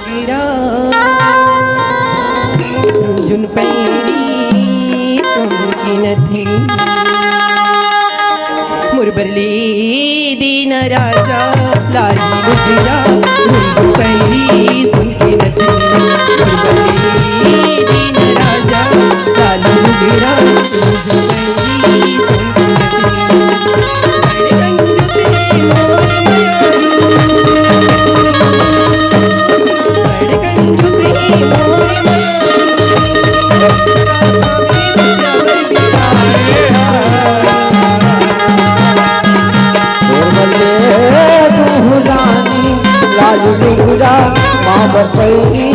गिरा जुन पैरी समकी नथी मुरबरली दीन राजा लाली गिरा जुन पैरी समकी नथी मुरबरली दीन राजा लाली गिरा जुन पैरी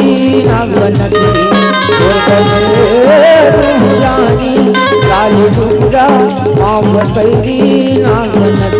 लाली दुर्गा माम पैरी नागनती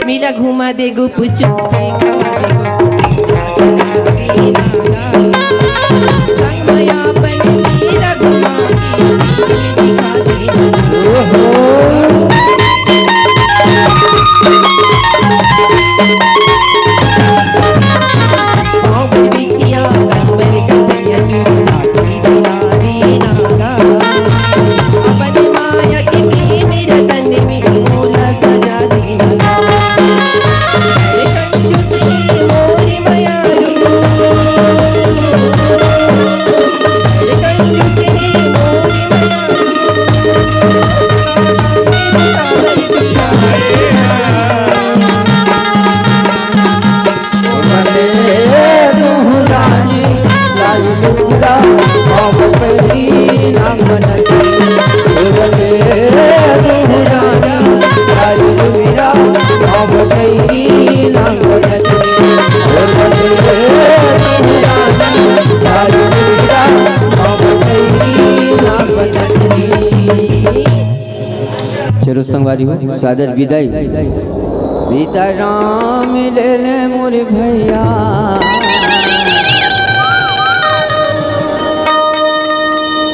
मीला घुमा दे गो पुचो संगमया बन मीला घुमा दिखा दे बिछिया कंबर कन्हैया अपन माया के मेरा तन में मोला सजा दीना चलो संगवारी हो सादर विदाई सीताराम ले ले मोर भैया।